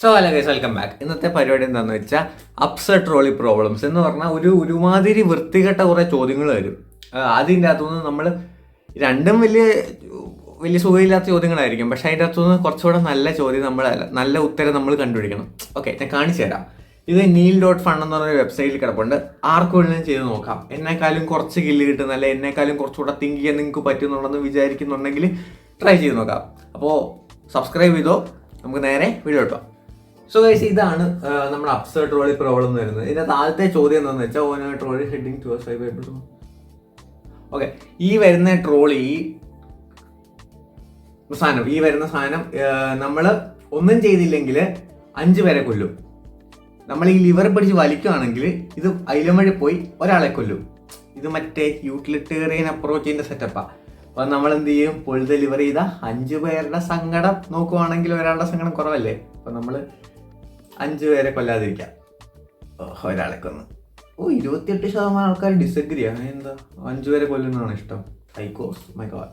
So hello guys, welcome back. ഇന്നത്തെ പരിപാടി എന്താണെന്ന് വെച്ചാൽ അപ്സെറ്റ് ട്രോളി പ്രോബ്ലംസ് എന്ന് പറഞ്ഞാൽ ഒരുമാതിരി വൃത്തികെട്ട കുറേ ചോദ്യങ്ങൾ വരും. അതിൻ്റെ അകത്തുനിന്ന് നമ്മൾ രണ്ടും വലിയ സുഖമില്ലാത്ത ചോദ്യങ്ങളായിരിക്കും, പക്ഷെ അതിൻ്റെ അകത്തുനിന്ന് കുറച്ചുകൂടെ നല്ല ഉത്തരം നമ്മൾ കണ്ടുപിടിക്കണം. ഓക്കെ, ഞാൻ കാണിച്ചു തരാം. ഇത് neil.fun എന്ന് പറഞ്ഞ വെബ്സൈറ്റിൽ കിടപ്പുണ്ട്. ആർക്കും വേണമെങ്കിലും ചെയ്ത് നോക്കാം. എന്നെക്കാളും കുറച്ച് കില്ല് കിട്ടുന്ന, അല്ലെ എന്നെക്കാളും കുറച്ചുകൂടെ തിങ്ക് ചെയ്യാൻ നിങ്ങൾക്ക് പറ്റുന്നുണ്ടെന്ന് വിചാരിക്കുന്നുണ്ടെങ്കിൽ ട്രൈ ചെയ്ത് നോക്കാം. അപ്പോൾ സബ്സ്ക്രൈബ് ചെയ്തോ, നമുക്ക് നേരെ വീഡിയോ ഇട്ടോ. സോ ഗൈസ്, ഇതാണ് നമ്മുടെ അപ്സെറ്റ് ട്രോളി പ്രോബ്ലം എന്ന് വരുന്നത്. ഇതിന്റെ താഴത്തെ ചോദ്യം എന്താണെന്ന് വെച്ചാൽ ഓരോ trolley heading to five. Okay, ഈ വരുന്ന സാധനം നമ്മൾ ഒന്നും ചെയ്തില്ലെങ്കിൽ 5 പേരെ കൊല്ലും. നമ്മൾ ഈ ലിവർ പിടിച്ച് വലിക്കുകയാണെങ്കിൽ ഇത് അയിലും വഴി പോയി ഒരാളെ കൊല്ലും. ഇത് മറ്റേ യൂട്ടിലിറ്റേറിയൻ അപ്രോച്ചിന്റെ സെറ്റപ്പാണ്. അപ്പോൾ നമ്മൾ എന്ത് ചെയ്യും? പുൾ ഡെലിവറി ചെയ്ത 5 പേരുടെ സങ്കടം നോക്കുവാണെങ്കിൽ ഒരാളുടെ സങ്കടം കുറവല്ലേ? അപ്പോൾ നമ്മൾ 5 പേരെ കൊല്ലാതിരിക്കാം, ഒരാളെ കൊന്ന്. 28% ആൾക്കാർ ഡിസഗ്രി ആണ്. എന്താ 5 പേരെ കൊല്ലുന്നതാണ് ഇഷ്ടം? സൈക്കോസ്, മൈ ഗോഡ്.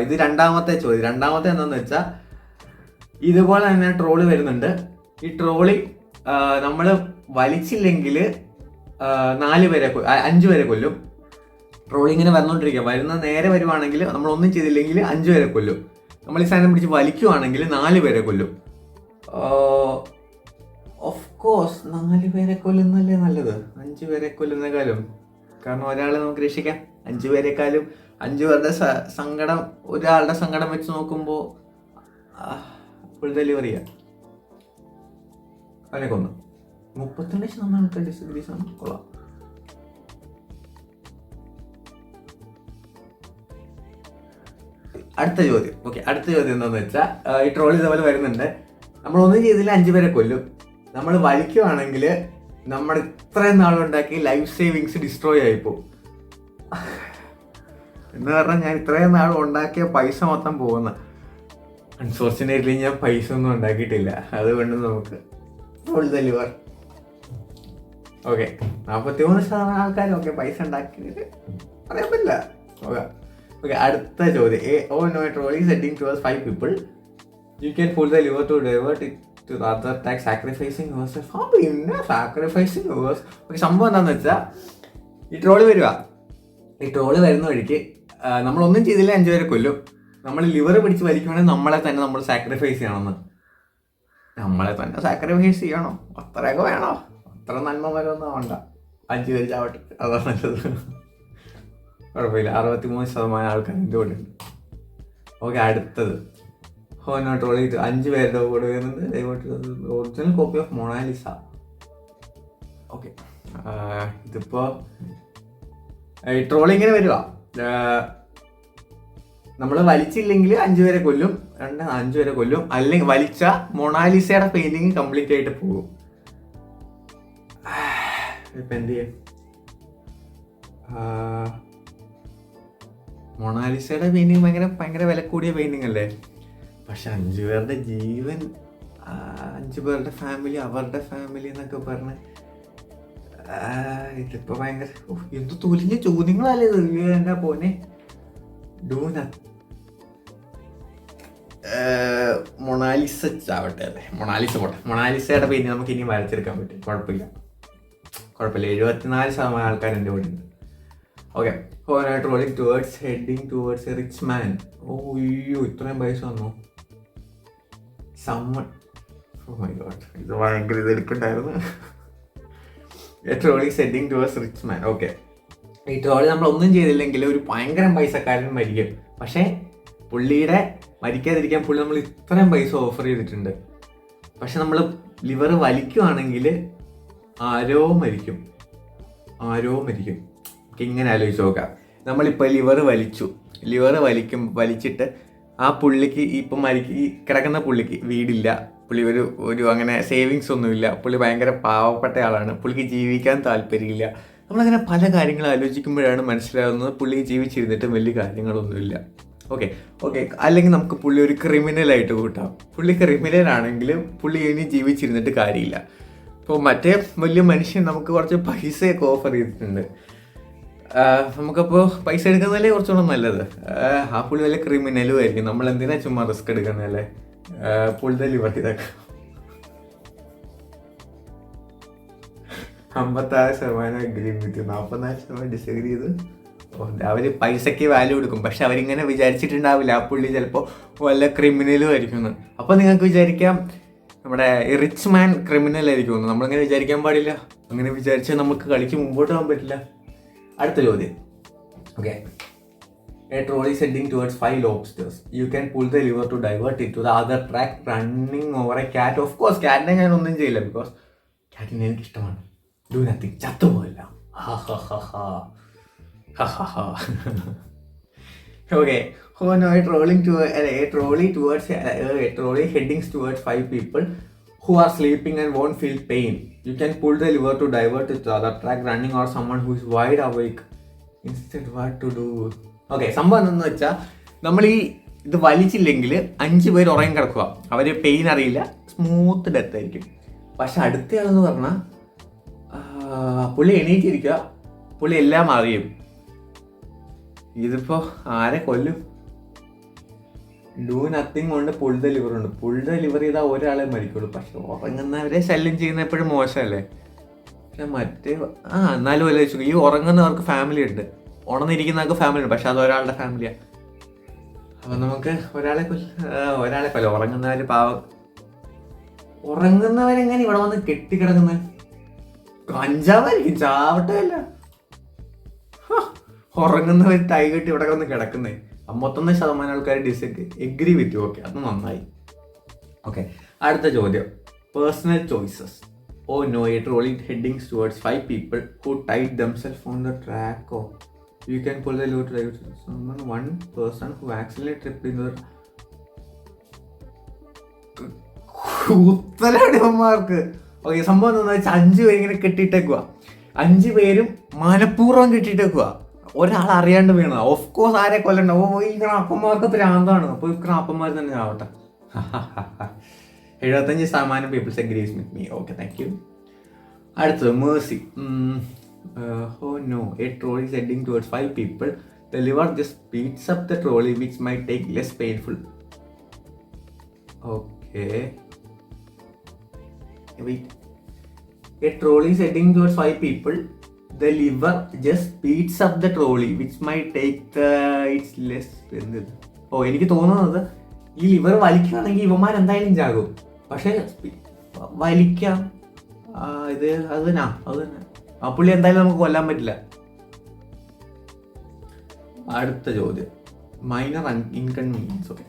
ഇത് രണ്ടാമത്തെ ചോദ്യം. രണ്ടാമത്തെ എന്താണെന്ന് വെച്ചാൽ ഇതുപോലെ തന്നെ ട്രോളി വരുന്നുണ്ട്. ഈ ട്രോളി നമ്മൾ വലിച്ചില്ലെങ്കിൽ 5 പേരെ കൊല്ലും. ട്രോളി ഇങ്ങനെ വന്നുകൊണ്ടിരിക്കുക. നേരെ വരുവാണെങ്കിൽ നമ്മൾ ഒന്നും ചെയ്തില്ലെങ്കിൽ 5 പേരെ കൊല്ലും. നമ്മൾ ഈ സാധനം പിടിച്ച് വലിക്കുവാണെങ്കിൽ 4 പേരെ കൊല്ലും. ഓഫ് കോഴ്സ് 4 പേരെ കൊല്ലുന്നല്ലേ നല്ലത് 5 പേരെ കൊല്ലുന്നേക്കാളും. കാരണം ഒരാളെ നമുക്ക് രക്ഷിക്കാം. 5 പേരെക്കാളും 5 പേരുടെ സങ്കടം, ഒരാളുടെ സങ്കടം വെച്ച് നോക്കുമ്പോൾ ഫുൾ ഡെലിവറി ചെയ്യാം. അവനെ കൊന്നു. 32% ആൾക്കാർ ഡിസഗ്രീസ് ആണ്. കൊള്ളാം. അടുത്ത ചോദ്യം എന്താണെന്ന് വെച്ചാൽ ഈ ട്രോളി ഇതേപോലെ വരുന്നുണ്ട്. നമ്മളൊന്നും ചെയ്തില്ല 5 പേരെ കൊല്ലും. നമ്മൾ വലിക്കുവാണെങ്കിൽ നമ്മൾ ഇത്രയും നാളുണ്ടാക്കി ലൈഫ് സേവിങ്സ് ഡിസ്ട്രോയ് ആയിപ്പോവും. എന്ന് പറഞ്ഞാൽ ഞാൻ ഇത്രയും നാൾ ഉണ്ടാക്കിയ പൈസ മൊത്തം പോകുന്ന. അൺഫോർച്ചുനേറ്റ്ലി ഞാൻ പൈസ ഒന്നും ഉണ്ടാക്കിയിട്ടില്ല. അതുകൊണ്ട് നമുക്ക് ഫുൾ ഡെലിവർ. ഓക്കെ, 43% ആൾക്കാർ പൈസ ഉണ്ടാക്കിയിട്ട് പറയാൻ പറ്റില്ല. ഓക്കെ, അടുത്ത ചോദ്യം. Trolley setting towards 5 people. You can pull the lever to divert it to the other attack, sacrificing yourself. Sacrificing yours. Okay, സംഭവം എന്താണെന്ന് വെച്ചാൽ ഈ ട്രോളി വരുന്ന വഴിക്ക് നമ്മളൊന്നും ചെയ്തില്ല 5 പേരെ കൊല്ലും. നമ്മൾ ലിവർ പിടിച്ച് വലിക്കുകയാണെങ്കിൽ നമ്മളെ തന്നെ നമ്മൾ സാക്രിഫൈസ് ചെയ്യണമെന്ന്. നമ്മളെ തന്നെ സാക്രിഫൈസ് ചെയ്യണോ? അത്രയൊക്കെ വേണോ? അത്ര നന്മ വരൊന്നും വേണ്ട. 5 പേര് ചാവട്ടെ, അതാണ് നല്ലത്. കുഴപ്പമില്ല, 63% ആൾക്കാർ എൻ്റെ കൂടെ ഉണ്ട്. ഓക്കെ, അടുത്തത് ട്രോളി 5 പേരുടെ കൂടെ വരുന്നത് original copy of Mona Lisa. Okay, ഇതിപ്പോൾ ട്രോളി ഇങ്ങനെ വരുക. നമ്മൾ വലിച്ചില്ലെങ്കിൽ 5 പേരെ കൊല്ലും. 5 പേരെ കൊല്ലും. അല്ലെങ്കിൽ വലിച്ച മൊണാലിസയുടെ പെയിന്റിങ് കംപ്ലീറ്റ് ആയിട്ട് പോകും. ഇപ്പം എന്ത് ചെയ്യും? മൊണാലിസയുടെ പെയിന്റിങ് ഭയങ്കര വില കൂടിയ പെയിന്റിങ് അല്ലേ? പക്ഷെ 5 പേരുടെ ജീവൻ, 5 പേരുടെ ഫാമിലി, അവരുടെ ഫാമിലി എന്നൊക്കെ പറഞ്ഞ് ഇതിപ്പോ ഭയങ്കര എന്ത് തൊലിഞ്ഞ ചോദ്യങ്ങളല്ലേ ഇത്. എന്താ പോനെ മൊണാലിസ ചാവട്ടെ അല്ലേ? മൊണാലിസ പോട്ടെ. മൊണാലിസയുടെ പേര് നമുക്ക് ഇനി വരച്ചെടുക്കാൻ പറ്റും. കുഴപ്പമില്ല. 74% ആൾക്കാർ എൻ്റെ കൂടെ ഉണ്ട്. Okay, trolling heading towards a rich man. അയ്യോ, ഇത്രയും പൈസ വന്നു. മൈ ഗോഡ്, ഇത് ഭയങ്കര ഇതെടുക്കണ്ടായിരുന്നു. Trolley heading towards rich man. Okay, ഈ ട്രോളി നമ്മളൊന്നും ചെയ്തില്ലെങ്കിൽ ഒരു ഭയങ്കര പൈസക്കാരൻ മരിക്കും. പക്ഷേ പുള്ളിയുടെ മരിക്കാതിരിക്കാൻ പുള്ളി നമ്മൾ ഇത്രയും പൈസ ഓഫർ ചെയ്തിട്ടുണ്ട്. പക്ഷെ നമ്മൾ ലിവർ വലിക്കുവാണെങ്കിൽ ആരോ മരിക്കും. ഇങ്ങനെ ആലോചിച്ച് നോക്കാം. നമ്മളിപ്പോൾ ലിവർ വലിച്ചിട്ട് ആ പുള്ളിക്ക് ഇപ്പം ഈ കിടക്കുന്ന പുള്ളിക്ക് വീടില്ല, പുള്ളി ഒരു അങ്ങനെ സേവിങ്സ് ഒന്നുമില്ല, പുള്ളി ഭയങ്കര പാവപ്പെട്ട ആളാണ്, പുള്ളിക്ക് ജീവിക്കാൻ താല്പര്യമില്ല. നമ്മളങ്ങനെ പല കാര്യങ്ങൾ ആലോചിക്കുമ്പോഴാണ് മനസ്സിലാകുന്നത് പുള്ളി ജീവിച്ചിരുന്നിട്ട് വലിയ കാര്യങ്ങളൊന്നുമില്ല. ഓക്കെ, അല്ലെങ്കിൽ നമുക്ക് പുള്ളി ഒരു ക്രിമിനലായിട്ട് കൂട്ടാം. പുള്ളി ക്രിമിനലാണെങ്കിലും പുള്ളി ഇനി ജീവിച്ചിരുന്നിട്ട് കാര്യമില്ല. ഇപ്പോൾ മറ്റേ വലിയ മനുഷ്യൻ നമുക്ക് കുറച്ച് പൈസയൊക്കെ ഓഫർ ചെയ്തിട്ടുണ്ട്. നമുക്കപ്പോൾ പൈസ എടുക്കുന്നതല്ലേ കുറച്ചുകൂടെ നല്ലത്. ആ പുള്ളി വല്ല ക്രിമിനലും ആയിരിക്കും, നമ്മൾ എന്തിനാ ചുമ്മാ റിസ്ക് എടുക്കുന്നതല്ലേ. പുള്ളി ലിവർ ഇതൊക്കെ 56% അഗ്രി വിത്ത് 44% ഡിസഗ്രി ചെയ്ത്. അവർ പൈസയ്ക്ക് വാല്യൂ കൊടുക്കും, പക്ഷെ അവരിങ്ങനെ വിചാരിച്ചിട്ടുണ്ടാവില്ല ആ പുള്ളി ചിലപ്പോൾ വല്ല ക്രിമിനലും ആയിരിക്കും. അപ്പോൾ നിങ്ങൾക്ക് വിചാരിക്കാം നമ്മുടെ റിച്ച് മാൻ ക്രിമിനൽ ആയിരിക്കും. നമ്മളിങ്ങനെ വിചാരിക്കാൻ പാടില്ല. അങ്ങനെ വിചാരിച്ചാൽ നമുക്ക് കളിക്ക് മുമ്പോട്ട് പോകാൻ പറ്റില്ല. അടുത്ത ചോദ്യം. Okay, a trolley is heading towards 5 lobsters. You can pull the lever to divert it to the other track, running over a cat. Of course, കാറ്റിനെ ഞാൻ ഒന്നും ചെയ്യില്ല, ബിക്കോസ് കാറ്റിനെ എനിക്ക് ഇഷ്ടമാണ്. ഡു നത്തിങ്, ചത്തുപോയില്ല. Okay, oh no, a trolley heading towards 5 people who are sleeping and won't feel pain. You can pull the lever to divert it to the other track, running or someone who is wide awake. Instead, what to do? Okay, സംഭവം എന്താണെന്ന് വെച്ചാൽ നമ്മൾ ഇത് വലിച്ചില്ലെങ്കിൽ 5 പേര് ഉറങ്ങി കിടക്കുക. അവർ pain അറിയില്ല, smooth death ആയിരിക്കും. പക്ഷെ അടുത്തയാളെന്ന് പറഞ്ഞാൽ പുള്ളി എണീറ്റിരിക്കുക, പുള്ളി എല്ലാം അറിയും. ഇതിപ്പോൾ ആരെ കൊല്ലും? ഡു നത്തിങ് കൊണ്ട് പുൾ ദ ലിവർ ഉണ്ട്. പുൾ ദ ലിവർ ചെയ്താൽ ഒരാളെ മരിക്കുള്ളൂ. പക്ഷെ ഉറങ്ങുന്നവരെ ശല്യം ചെയ്യുന്ന എപ്പോഴും മോശമല്ലേ. പക്ഷെ മറ്റേ എന്നാലും വല്ല വെച്ചു, ഈ ഉറങ്ങുന്നവർക്ക് ഫാമിലി ഉണ്ട്, ഉണർന്നിരിക്കുന്നവർക്ക് ഫാമിലി ഉണ്ട്, പക്ഷെ അത് ഒരാളുടെ ഫാമിലിയാണ്. അപ്പം നമുക്ക് ഒരാളെ കൊല്ല. ഉറങ്ങുന്നവർ പാവം. ഉറങ്ങുന്നവരെങ്ങനെ ഇവിടെ വന്ന് കെട്ടിക്കിടക്കുന്നത്? കഞ്ചാവായിരിക്കും, ചാവട്ടെ. അല്ല, ഉറങ്ങുന്നവർ ടൈ കെട്ടി ഇവിടെ വന്ന് കിടക്കുന്നേ. 51% ആൾക്കാർ എഗ്രി വിത്ത്. ഓക്കെ, അത് നന്നായി. ഓക്കെ, അടുത്ത ചോദ്യം. Personal choices. Oh no, a trolley heading towards 5 people who tied themselves on the track. Oh, you can pull the lever to divert someone. One person who accidentally tripped in the കൂത്തലടിയന്മാർക്ക്. Okay, സംഭവം എന്താണെന്ന് വെച്ചാൽ 5 പേര് ഇങ്ങനെ കെട്ടിയിട്ടേക്കുക. 5 പേരും മനഃപൂർവ്വം കെട്ടിയിട്ടേക്കുക. ഒരാൾ അറിയാണ്ട് വീണ. ഓഫ് കോഴ്സ് ആരെ കൊല്ലണ്ട. ഈ ക്രാപ്പന്മാർക്ക് പ്രാന്താണ്. അപ്പോൾ ഈ ക്രാപ്പന്മാർ തന്നെ ആവട്ടെ. 75% peoples agrees with me. Okay, thank you. അടുത്തത് Mercy. Oh no, a trolley is heading towards 5 people. The lever just speeds up the trolley, which might take less painful. Okay. Wait. A trolley is heading towards 5 people. The lever just speeds up the trolley, which might take its less. എനിക്ക് തോന്നുന്നത് ഈ liver വലിക്കുകയാണെങ്കിൽ ഇവന്മാർ എന്തായാലും ചാകും. പക്ഷെ വലിക്കാം, ഇത് അത് തന്നെ ആ പുള്ളി എന്തായാലും നമുക്ക് കൊല്ലാൻ പറ്റില്ല. അടുത്ത ചോദ്യം. Minor inconvenience. ഓക്കെ,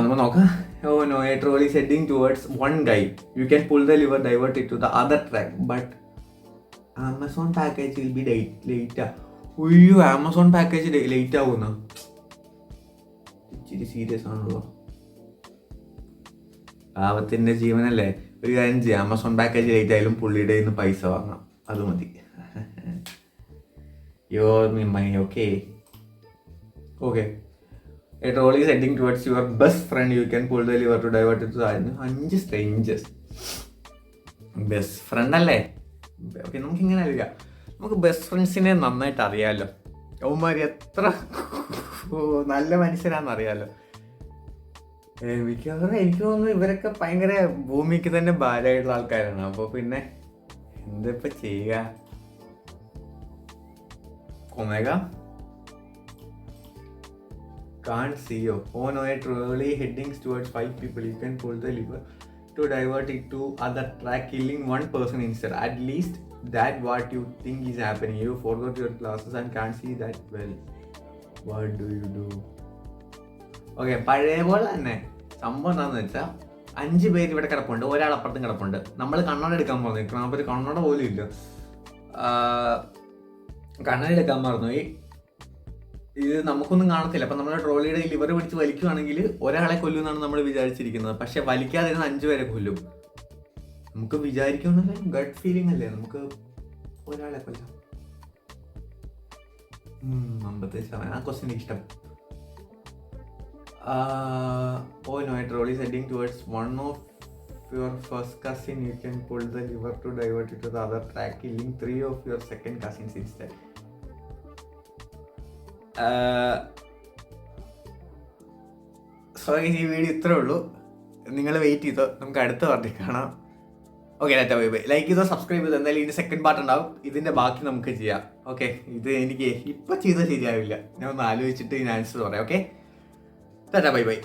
നമ്മൾ നോക്കാം. Oh no, a trolley is heading towards one guy. You can pull the lever, divert it to the other track, but Amazon package will be late. ഉയ്യോ, ആമസോൺ പാക്കേജ് ലേറ്റ് ആവുന്ന ഇച്ചിരി serious ആണല്ലോ. പാവത്തിൻ്റെ ജീവനല്ലേ. ഒരു കാര്യം ചെയ്യാം, Amazon package late ആയാലും പുള്ളിയുടെ കയ്യിൽ നിന്ന് പൈസ വാങ്ങാം, അത് മതി. Okay. A trolley is heading towards your best friend. You can pull the lever to divert it to the 5 strangers. Best friend അല്ലേ? ഓക്കെ, നമുക്കിങ്ങനെ അറിയാം. നമുക്ക് ബെസ്റ്റ് ഫ്രണ്ട്സിനെ നന്നായിട്ട് അറിയാമല്ലോ. അവന്മാർ എത്ര നല്ല മനുഷ്യരാണെന്ന് അറിയാമല്ലോ. എനിക്ക് തോന്നുന്നു ഇവരൊക്കെ ഭയങ്കര ഭൂമിക്ക് തന്നെ ഭാരമായിട്ടുള്ള ആൾക്കാരാണ്. അപ്പോൾ പിന്നെ എന്തിപ്പോൾ ചെയ്യുക? Omega can't see you. Oh no, a trolley heading towards 5 people. You can pull the lever to divert it to other track, killing one person instead. At least that what you think is happening. You forgot your glasses and can't see that well. What do you do? Okay, പഴയ പോലെ തന്നെ സംഭവം എന്താണെന്ന് വെച്ചാൽ 5 പേര് ഇവിടെ കിടപ്പുണ്ട്, ഒരാൾ അപ്പുറത്തും കിടപ്പുണ്ട്. നമ്മൾ കണ്ണട എടുക്കാൻ പറഞ്ഞു. അപ്പോൾ ഒരു കണ്ണട പോലും ഇല്ല. കണ്ണട എടുക്കാൻ പറഞ്ഞു. ഇത് നമുക്കൊന്നും കാണത്തില്ല. അപ്പം നമ്മുടെ ട്രോളിയുടെ ലിവർ പിടിച്ച് വലിക്കുകയാണെങ്കിൽ ഒരാളെ കൊല്ലുമെന്നാണ് നമ്മൾ വിചാരിച്ചിരിക്കുന്നത്. പക്ഷെ വലിക്കാതിരുന്ന 5 പേരെ കൊല്ലും. നമുക്ക് വിചാരിക്കുമെന്നല്ലേ, ഗട്ട് ഫീലിംഗ് അല്ലേ, നമുക്ക് ഒരാളെ കൊല്ലാം. 57 ആ ക്വസ്റ്റ്യൻ ഇഷ്ടം. Oh no, a trolley is heading towards one of your first cousin, you can pull the lever to divert it to the other track, killing 3 of your second cousins instead. So ഈ video ഇത്രേ ഉള്ളൂ. നിങ്ങൾ wait ചെയ്തോ, നമുക്ക് അടുത്ത party കാണാം. Okay, Tata bye bye. Like ചെയ്തോ, subscribe ചെയ്തോ. എന്തായാലും ഇതിൻ്റെ സെക്കൻഡ് പാർട്ട് ഉണ്ടാവും. ഇതിൻ്റെ ബാക്കി നമുക്ക് ചെയ്യാം. ഓക്കെ, ഇത് എനിക്ക് ഇപ്പം ചെയ്താൽ ശരിയാവില്ല. ഞാൻ ഒന്ന് ആലോചിച്ചിട്ട് ഇതിന് ആൻസർ പറയാം. Okay, Tata bye bye.